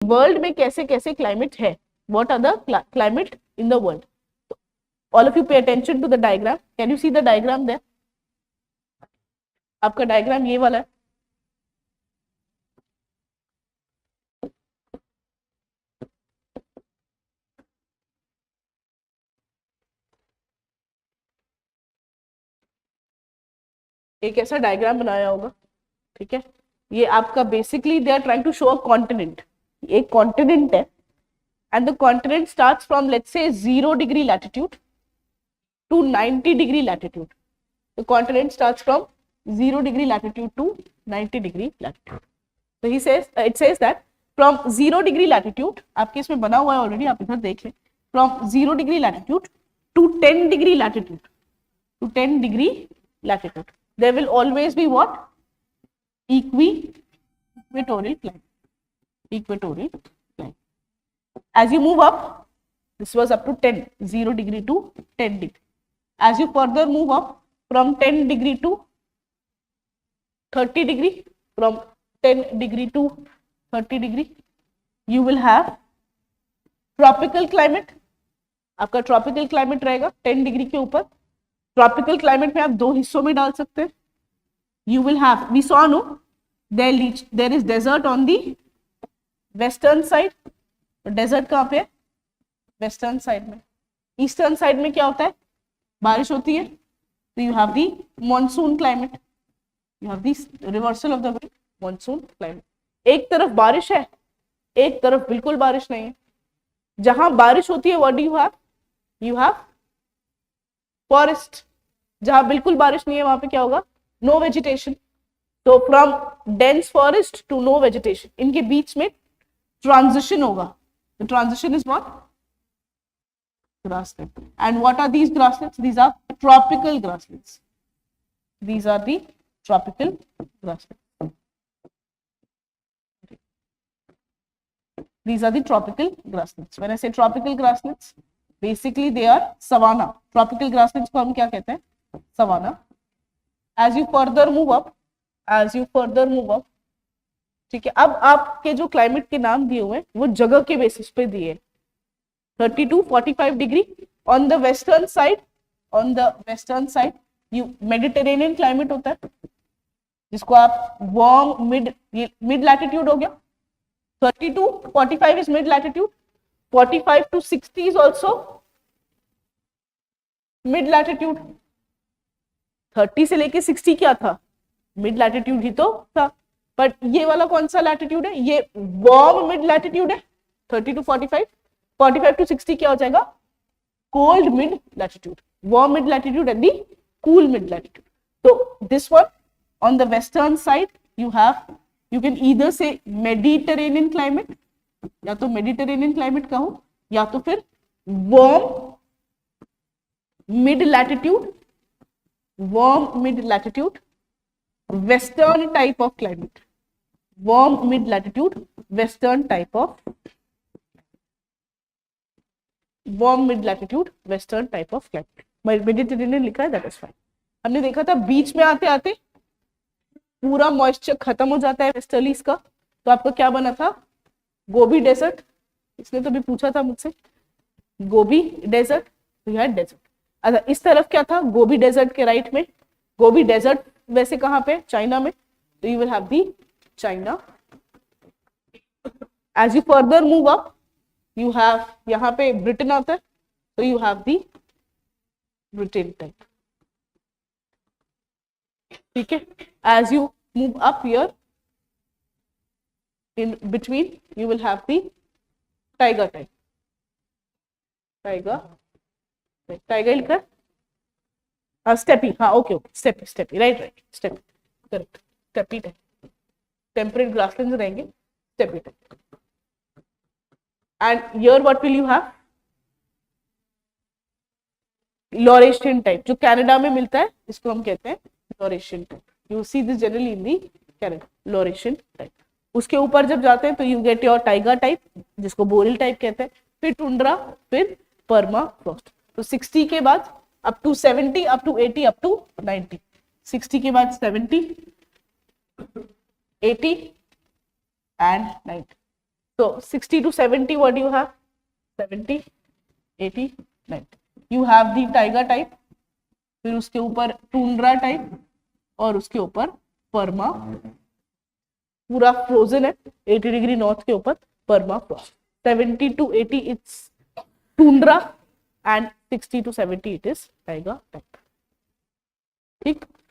World में कैसे कैसे क्लाइमेट है, what are the climate in the world. All of you pay attention to the diagram. Can you see the diagram there? आपका diagram ये वाला है. एक ऐसा डायग्राम बनाया होगा, ठीक है. ये आपका basically they are trying to show a continent. एक कॉन्टिनेंट है and the continent starts from let's say 0 degree latitude to 90 degree latitude. The continent starts from 0 degree latitude to 90 degree latitude. तो he says, it says that from 0 degree latitude, आपके इसमें बना हुआ है already, आप इधर देख लें. From 0 degree latitude to 10 degree latitude, to 10 degree latitude, there will always be what? Equatorial climate. Equatorial climate. As you move up, this was up to 10, 0 degree to 10 degree. As you further move up from 10 degree to 30 degree, from 10 degree to 30 degree, you will have tropical climate. आपका tropical climate रहेगा 10 degree के ऊपर. Tropical climate में आप दो हिस्सों में डाल सकते हैं. You will have, we saw no, there is desert on the western side. Desert कहाँ पे है? वेस्टर्न साइड में. ईस्टर्न साइड में क्या होता है? बारिश होती है. तो you have the monsoon climate. You have the reversal of the wind, monsoon climate. एक तरफ बारिश है, एक तरफ बिल्कुल बारिश नहीं है. जहां बारिश होती है what do you have? You have forest. जहां बिल्कुल बारिश नहीं है वहां पे क्या होगा? No vegetation. तो from dense forest to no vegetation, इनके बीच में ट्रांजिशन होगा. The transition is what? grassland. And what are these grasslands? These are tropical grasslands. These are the tropical grasslands. These are the tropical grasslands. When I say tropical grasslands, basically they are savanna. Tropical grasslands को हम क्या कहते हैं? Savanna. As you further move up, ठीक है. अब आपके जो क्लाइमेट के नाम दिए हुए हैं वो जगह के बेसिस पे दिए. 30 to 45 degree on the western side you Mediterranean climate होता है, जिसको आप warm mid latitude हो गया. 30 to 45 is mid latitude. 45 to 60 is also mid latitude. 30 से लेके 60 क्या था? मिड लैटिट्यूड ही तो था. बट ये वाला कौन सा लैटिट्यूड है? ये वार्म मिड लैटिट्यूड है. 30 to 45. 45 to 60 क्या हो जाएगा? Cold mid latitude. Warm mid latitude and the cool mid latitude. तो this one on the western side you can either say Mediterranean climate, या तो मेडिटेरेनियन क्लाइमेट कहो, या तो फिर warm mid latitude, western type of climate. Warm mid latitude, western type of climate. Mediterranean लिखा है, that is fine. हमने देखा था बीच में आते आते पूरा मॉइस्चर खत्म हो जाता है वेस्टर्लीज का. तो आपका क्या बना था? Gobi desert. इसने तो भी पूछा था मुझसे, गोबी डेजर्ट. तो यह डेजर्ट. अच्छा, इस तरफ क्या था? गोबी डेजर्ट के राइट में. गोबी डेजर्ट वैसे कहाँ पे? चाइना में. तो you will have the China. As you further move up you have, यहाँ पे ब्रिटेन आता है, तो you have the Britain type. ठीक है. As you move up here in between you will have the tiger type. tiger लिखा है. Steppe. हाँ, okay, steppe, right, steppe, correct. Steppe type. Temperate grasslands रहेंगे, steppe type. And here what will you have? Laurasian type, जो Canada में मिलता है, इसको हम कहते हैं Laurasian type. You see this generally in the Canada, Laurasian type. उसके ऊपर जब जाते हैं तो you get your taiga type, जिसको बोरिल टाइप कहते हैं, फिर टुंड्रा, फिर पर्मा फ्रॉस्ट. तो 60 के बाद up to 70, up to 80, up to 90. 60 के बाद 70, 80 एंड 90. तो 60 to 70 what you have? 70, 80, 90 you have the Tyga type, फिर उसके ऊपर टुंड्रा टाइप और उसके ऊपर पर्मा, पूरा फ्रोजन है 80 डिग्री नॉर्थ के ऊपर perma Frost. 70 to 80 it's tundra and 60 to 70 it is Tyga type. ठीक.